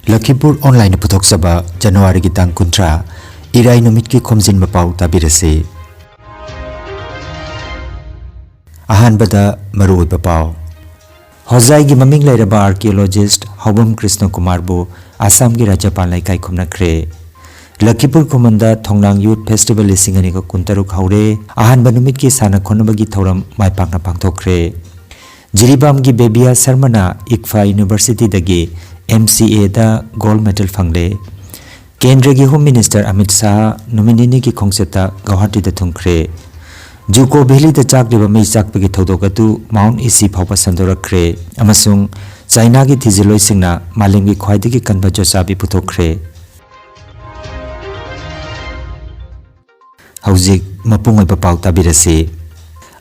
Lakhipur Online Putok Saba January ki tang kuntra Irai numit ki Khomjinba Pao tabirase. Ahan bada marui Pao. Hozai gi maming lairaba archaeologist Hobam Krishna Kumar bu Assam gi Rajapal lai kai khumna kre. Lakhipur Khomanda Thongnang Youth Festival lisingani ko kuntaruk haure ahan banumit ki sana khonabagi thoram mai pakna pangthokre. Jiribam gi Bebia Sarmana Ikfa University dagi MCA da gold medal fangle. Kendra gi Home Minister Amit Shah nominee ki khongseta Guwahati da thungkre. Juko Valley da chak liba mei chak pagi thodokatu Mount Isi phawpa sandorakre amasung China gi thijiloi singna maling gi khwaidagi kanba josabi puthokre. Hauzik mapungoi Pao tabirase.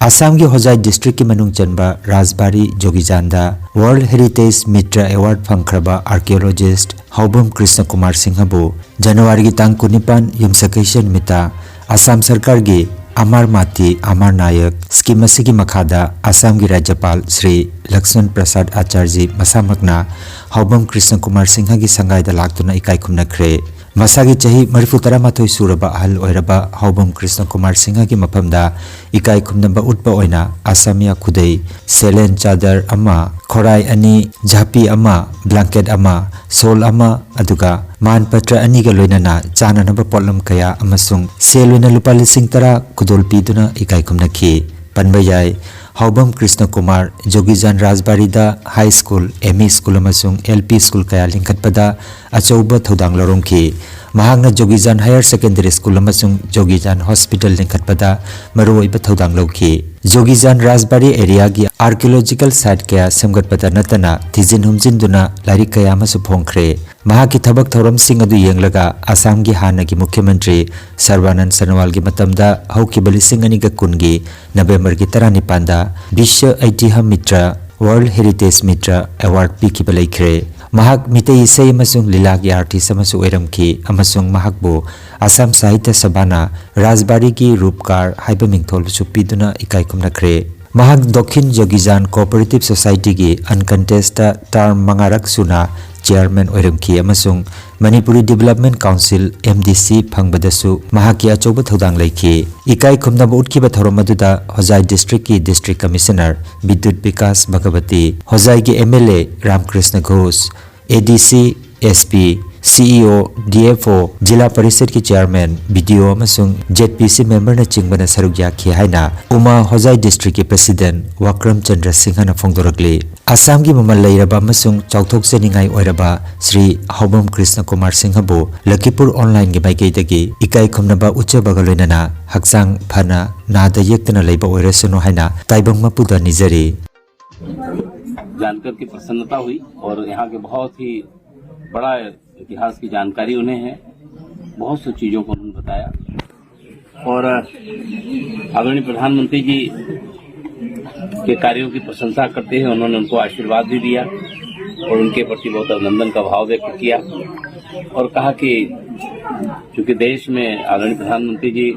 Assam ki Hozai district ki manung chanba Rajbari Jogijanda World Heritage Mitra Award phangkraba archaeologist Hobam Krishna Kumar Singh bu January ki tang 19 yumsakation mita Assam Sarkar gi Amar Mati Amar Nayak scheme asigi makhada Assam gi Rajapal Sri Lakshman Prasad Acharji masamakna Hobam Krishna Kumar Singh gi sangai da laktuna ikai khumna kre. Masagi chahi 43 suraba ahal oiraba Hobam Krishna Kumar Singh gi mapamda ikai khumnamba utpa oina Assamia khudai selen chadar ama khorai ani jhapi ama blanket ama sol ama aduga man patra ani ga loinana chana naba pollam kaya amasung selwena lupa lising tara kudol piduna ikai khumna khi panbayai Hobam Krishna Kumar Jogijan Rajbari da High School, ME School amasung LP School kaya lingkhatpada achauba thodang lorongki. Mahakna Jogijan Higher Secondary School amasung Jogijan Hospital lingkhatpada maruoiba thodang lawki. Jogijan Rajbari area gi archaeological site kaya samgatpada natana thijin humjinduna larik kaya amasu phongkhre. Mahaki thabak thoram sing adu yenglaga Assam gi hana gi Mukhyamantri Sarbanand Sonowal gi matamda haukiba lising ani ga kungi November gi 19 da Vishwa Aitihya Mitra World Heritage Mitra Award pikiba laikre. Mahak mitei isai amasung lila gi artist amasu oiramki amasung mahakbu Assam Sahitya Sabhana Rajbari gi Rupkar haiba mingthol su piduna ikai khumnakre. Mahak Dokhin Jogijan Cooperative Society gi uncontested term mangarak suna chairman oiramki amasung Manipuri Development Council MDC phangbadasu mahaki achoba thodang laiki. Ikai khumnaba utkiba thoromaduda Hozai district ki district commissioner Bidut Vikas Bhagavati, Hozai ki MLA Ramkrishna Ghosh, ADC SP CEO DFO Jila Parishad ki chairman BDO amasung ZPC member na chingbana saruk yakhi haina Uma Hozai district ki president Wakram Chandra Singh na phongdorakli. Assam gi mamal lairaba amasung chauthok seningai oiraba Sri Hobam Krishna Kumar Singh bu Lakhipur Online gi maikei dagi ikai khumnaba uchabaga loinana haksang phana nada yektana leiba oirasano haina taibang mapuda nijari. जानकर की प्रसन्नता हुई और यहाँ के बहुत ही बड़ा इतिहास की जानकारी उन्हें है, बहुत सी चीजों को उन्होंने बताया और आदरणीय प्रधानमंत्री जी के कार्यों की प्रशंसा करते हैं उन्होंने उनको आशीर्वाद भी दिया और उनके प्रति बहुत अभिनंदन का भाव व्यक्त किया और कहा कि चूंकि देश में आदरणीय प्रधानमंत्री जी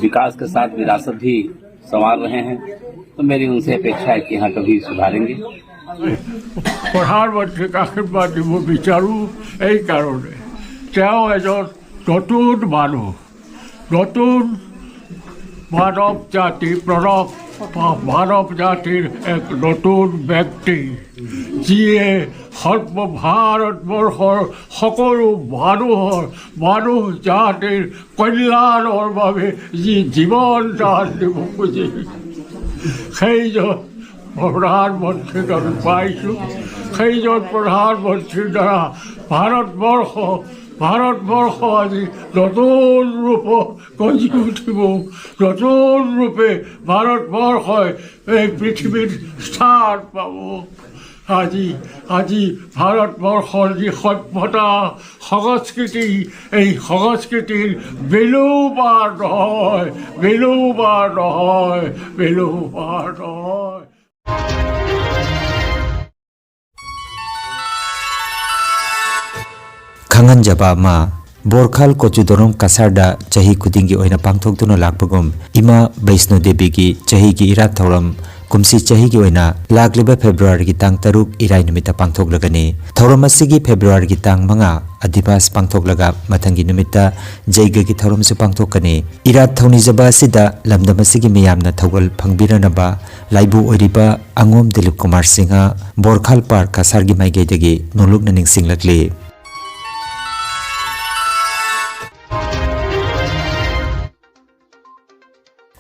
विकास के साथ विरासत भी संवार रहे हैं तो मेरी उनसे अपेक्षा है कि यहाँ कभी सुधारेंगे। प्रधानमंत्री का आशीर्वाद वो विचारू এই কারণে তেওঁ এজন নতুন মানুহ নতুন মানৱ জাতি মানৱ জাতিৰ এক নতুন ব্যক্তি যিয়ে সৰ্বভাৰতবৰ্ষৰ সকলো মানুহ জাতিৰ কল্যাণৰ বাবে যি জীৱন দান দিব খুজি সেইজন প্ৰধানমন্ত্ৰীক আমি পাইছোঁ। সেইজন প্ৰধানমন্ত্ৰীৰ দ্বাৰা ভাৰতবৰ্ষ আজি নতুন ৰূপত গঢ়ি উঠিব। নতুন ৰূপে ভাৰতবৰ্ষই এই পৃথিৱীত স্থান পাব। আজি ভাৰতবৰ্ষৰ যি সভ্যতা সংস্কৃতি এই সংস্কৃতিৰ বিলোপাৰ নহয়। Khangan jaba ma Borkhal Kochudorom Kasarda Chahi Kudingi Oina Pangthokduna Lakpagum Ima Vaishno Devi gi Chahi gi Irat Thoram Kumsi चाही की ओइना लाखलिबा फेब्रुआरी की तांग तरुक इराई नुमिता पांगथोकलगनी थौरम असिगी फेब्रुआरी की तांग मंगा अधिवास पांगथोकलगा मथंगी नुमिता जैग की थौरम से पांगथोकनी इरात थौनिजबा असिदा लमदम असिगी मियामना थौगल फंगबिरनबा लाइबु ओरिबा अंगोम दिलीप कुमार सिंह बोरखाल पार्क कासारगी माइगेदगी नोलुक ननिंगसिंगलकली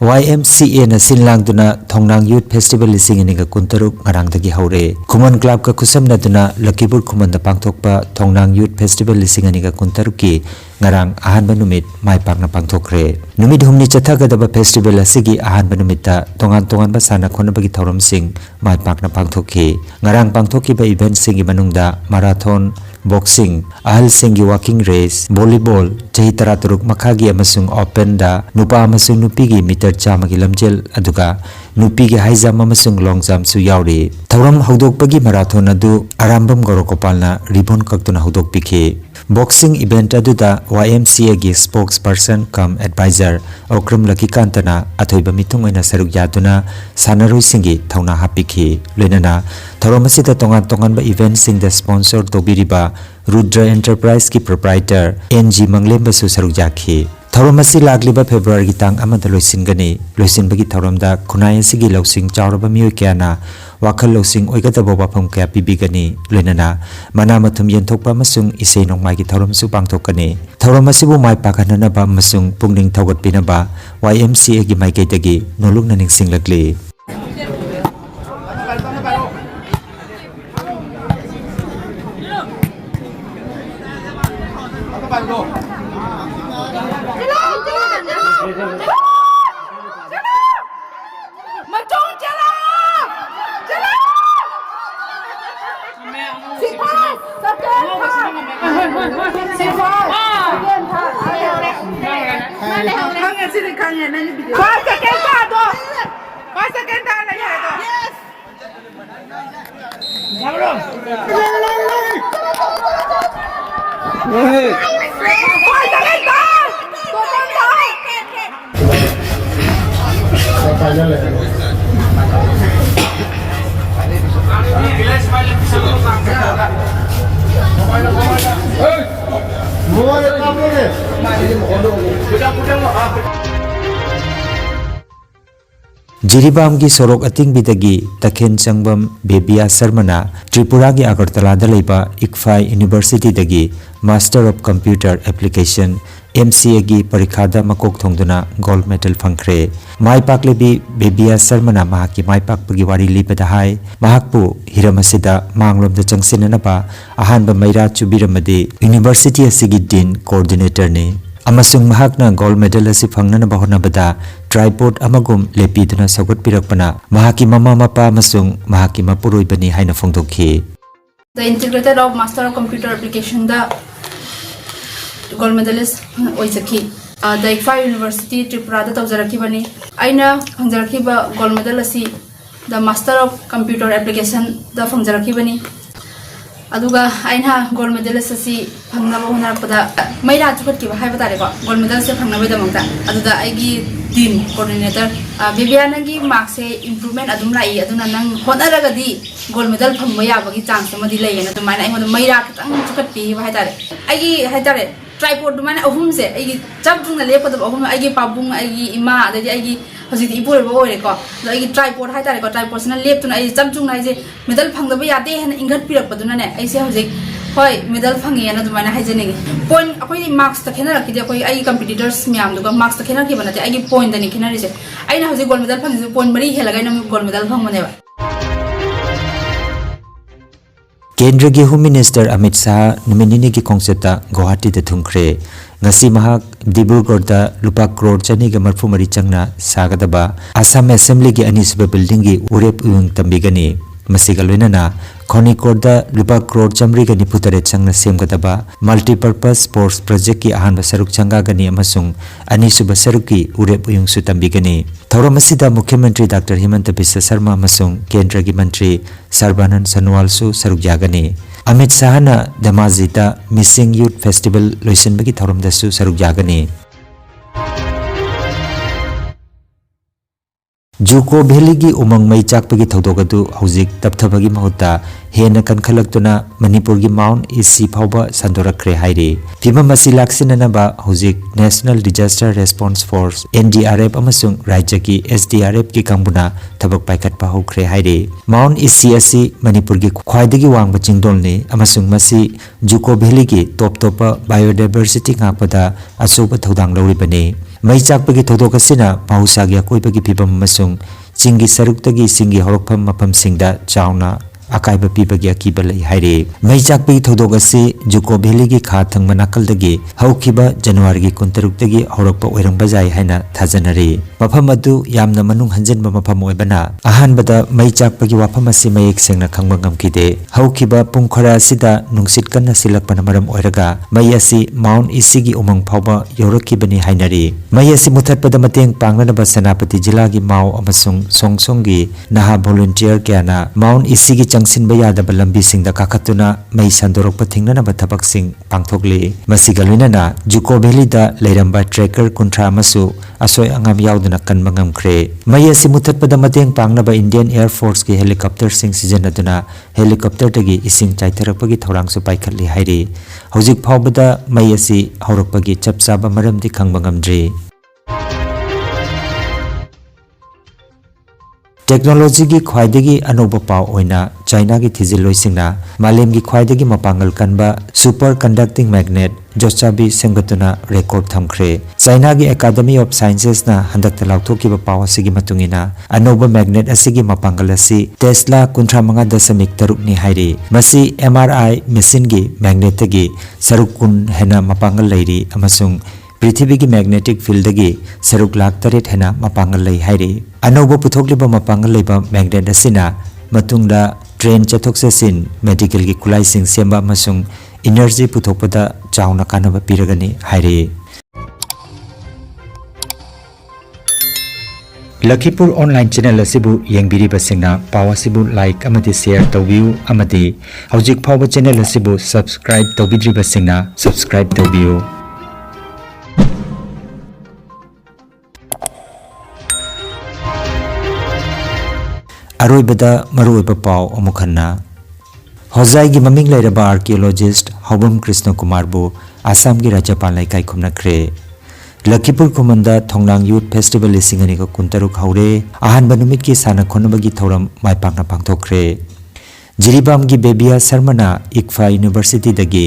YMCA na sinlangduna thongnang youth festival lising iniga kuntaruk ngarangdagi haure Khuman club ka khusamna duna Lakhipur Khuman da pangthokpa thongnang youth festival lising iniga kuntaruk ki ngarang ahanba numit mai pakna pangthokre numit humni chathagadaba festival asigi ahanba numita tongan ba sana khonabagi thoram sing mai pakna pangthokhi ngarang pangthokki ba event sing gi manungda marathon boxing ahal sing gi walking race volleyball chahi tara turuk makhagi amasung open da nupa amasung nupi gi meter chama gi lamjel aduga nupi gi high jump amasung long jump su yauri thoram hodokpagi marathon adu arambam gorokopalna ribbon kaktuna hodok pikhi boxing event aduda YMCA gi spokesperson cum advisor okram lakikantana athoiba mitung oina saruk yaduna sanaroi singi thauna hapikhi loinana thoram asida tongan ba event sing da sponsor tobiriba Rudra Enterprise ki proprietor NG Manglem basu saruk jakhi थौरम असी लागलिबा February की तांग अमदा लोइसिनगनी लोइसिनबगी थौरमदा खुनाय असिगी लौसिंग चावरबा मियोय क्याना वाखल लौसिंग ओइगदबो वाफम क्या पिबिगनी लोइनना मना मथुम येनथोकपा मसुंग इसे नोंमाय की थौरम सु पांगथोकनी थौरम असिबु my पाखननबा मसुंग पुंगनिंग थौगतपिनबा YMCA की माइकेदगी नोलुक ननिंगसिंगलकली जिरीबाम की सोरोक अतिंगबिदगी तखेन चंगबम बेबिया शर्मना त्रिपुरा की अगरतला दलेबा इक्फाई यूनिवर्सिटी दगी master of computer application MCA की परीक्षा मकोक थोंदुना गोल्ड मेडल फंख्रे माई पाकलेबी बेबिया शर्मना महाकी माई पाकपगी वारी लिबदा हाय महाकपु हिरमसिदा मांगलोमदा चंगसिननबा अहानबा मैरा चुबिरमदि यूनिवर्सिटी असिगी डीन कोऑर्डिनेटर ने अमसुंग महाकना गोल्ड मेडल असि फंगनना होनबदा ट्राइपॉड अमगुम लेपीदना सौगतपिरकपना महाकी ममा मपा अमसुंग महाकी मपुरोइबनी हाइना फोंदोखि The integrated of Master of Computer Application the gold medalist oisaki the ICFA University Tripura da tawjaraki bani aina phangjaraki ba gold medal asi the Master of Computer Application da phangjaraki bani aduga aina gold medalist asi phangnaba honarpada maira chukat ki ba haiba tare ko gold medal se phangnabai da mangta aduda aigi dean coordinator Viviana gi marks se improvement adum lai aduna nang honaragadi gold medal phangba yabagi chance amadi leiyena tumai ai moda maira kitang chukat pi ba hai tare aigi hai tare tripod dumana ahum se aigi chapjung na lepad ahum aigi pabung aigi ima adadi aigi hojiti ipur ba ore ko aigi tripod hai tare ko tripod sna lep tuna ai chapjung na je medal phangda ba yate hen ingat pirak paduna ne ai se hojik hoi medal phangi na dumana hai jeni point akoi marks ta khena rakide akoi ai competitors myam duga marks ta khena ki banate aigi point dani khena rise ai na hojik gold medal phangi point mari helaga na gold medal phangmane ba केंद्र की home minister Amit Shah नुमिनी की खोंसेता गुवाहाटी द थुंख्रे ngasi mahak Dibrugarh da lupa crore chani ga marfu mari changna sagadaba Assam Assembly gi anisba building gi urep uyung tambigani masiga loinana Khonikhor da lupa crore chamri ga niputare changna semgadaba multi-purpose sports project ki ahanba saruk changa gani amasung anisuba saruk ki urep uyung su tambigani thauram asida Mukhyamantri Dr. Himanta Biswa Sarma amasung Kendra gi Mantri Sarbanand Sonowal su saruk jagani Amit शाहना धमाजीता Mising youth festival लोइसनबगी थौरमदसु सरुक जागनी जुको भेली की उमंग मई चाकपगी थौदोगदु हौजिक तपथबगी महुत्ता हेन कनखलक्तुना मणिपुर की माउंट ईसी फाउबा संदोरखरे हाइरे फिल्म मसी लाक्सिननबा हौजिक national disaster response force NDRF अमसुंग राज्य की SDRF की कांगबुना थबक पाइखटपा हौखरे हाइरे माउंट ईसी असी मणिपुर की ख्वाइदगी वांगबा चिंगदोलने अमसुंग मसी जुको भेली की टॉप टॉप बायोडाइवर्सिटी ngakpada अचौबा थौदांग लौरिबने मई चाकपगी थौदोक असिना महौसागी अकोइबगी फिबम अमसुंग चिंगी सरुक्तगी सिंगी हौरकफम मफमसिंगदा चावना अकाइबा पीबगी अकीबा लई हाइरे मई चाकपगी थौदोक असि जुको भेली की खा थंगमा नाकलदगी हौखिबा जनवरी की 23 हौरकपा ओइरंगबा जाय हाइना थाजनरे मफम अदु यामना मनुंग हंजनबा मफम ओइबना अहानबदा मई चाकपगी वाफम असि मयेक सेंगना खंगबा ngamkide हौखिबा पुंखरा असिदा नुंगसित कन्ना सिलकपना मरम ओइरगा मई असि माउंट ईसी की उमंग फाउबा यौरकिबनी हाइनरी मई असि मुथतपदा मतेंग पांगनबा सेनापति जिला की माउ अमसुंग सोंगसोंगी नहा वॉलंटियर क्याना माउंट ईसी की चंगसिनबा यादबा लंबीसिंगदा काखतुना मई संदोरकपा थिंगनबा थबकसिंग पांगथोकले मसिगा लोइनना जुको भेलीदा लेरंबा ट्रेकर कुंथ्रा अमसु असोय अंगाम यावदुना कनबा ngamkhre मई असि मुथतपदा मतेंग पांगनबा इंडियन एयर फोर्स की हेलीकॉप्टर सिंग सिजनदुना हेलीकॉप्टर तगी इसिंग चाइथरकपगी थौरांगसु पाइखटली हाइरे हौजिक फावबदा मई असि हौरकपगी चपचाबा मरमदि खंगबा ngamdri टेक्नोलॉजी की ख्वाइदगी अनोबा पाव ओइना चाइना की थिजिलोइसिंगना मालेम की ख्वाइदगी मपांगल कनबा सुपर कंडक्टिंग मैग्नेट जोचाबी सेंगतुना रिकॉर्ड थमख्रे चाइना की एकेडमी ऑफ साइंसेस ना हंदक लाउथोकिबा पाव असिगी मतुंगिना अनोबा मैग्नेट असिगी मपांगल असि टेस्ला 35.3 नि हाइरी मसी MRI मशीन की मैग्नेट तगी सरुकुन हेना मपांगल लैरी अमसुंग पृथ्वी की मैग्नेटिक फील्ड की सरुक लाख 8 हेना मपांगल लई हाइरे अनोबो पुथोकलिबा मपांगल लैबा मैग्नेट असिना मतुंगदा ट्रेन चथोक चसिन मेडिकल की खुलाइसिंग सेंबा मसुंग एनर्जी पुथोकपदा चावना कानबा पिरगनी हाइरे लखीपुर ऑनलाइन चैनल असिबु येंगबिरिबा सिंगना पाव असिबु लाइक अमदि शेयर तौबियु अमदि हौजिक फावबा चैनल असिबु सब्सक्राइब तौबिद्रिबा सिंगना सब्सक्राइब तौबियु अरोइबदा मरुइबा पाव अमुखन्ना होजाई की ममिंग लेरबा आर्कियोलॉजिस्ट हौबम कृष्ण कुमार बु आसाम की राज्यपाल लाइकाई खुमनख्रे लखीपुर खुमंदा थोंगलांग यूथ फेस्टिवल लिसिंगनी को कुंतरुक हौरे आहन बनुमित की साना खोनबगी थौरम माइपांगना पांगथोखरे जिरीबाम की बेबिया शर्मना इक्फा यूनिवर्सिटी दगी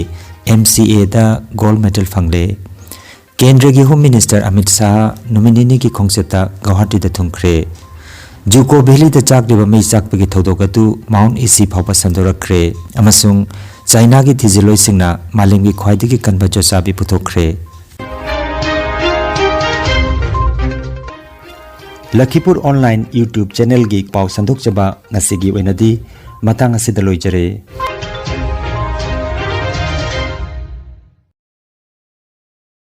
MCA दा गोल्ड मेडल फंगले केंद्र की होम मिनिस्टर अमित शाह नुमिनिनी की खोंगसेता गुवाहाटी दा थुंखरे जुको भेली दा चाकलिबा मई चाकपगी थौदोगतु माउंट ईसी फावबा संदोरखरे अमसुंग चाइना की थिजिलोइसिंगना मालेमगी ख्वाइदगी कनबा जोचाबी पुथोखरे लखीपुर ऑनलाइन YouTube चैनल की पाव संदोकचबा ngasi gi oinadi matang asida loijare।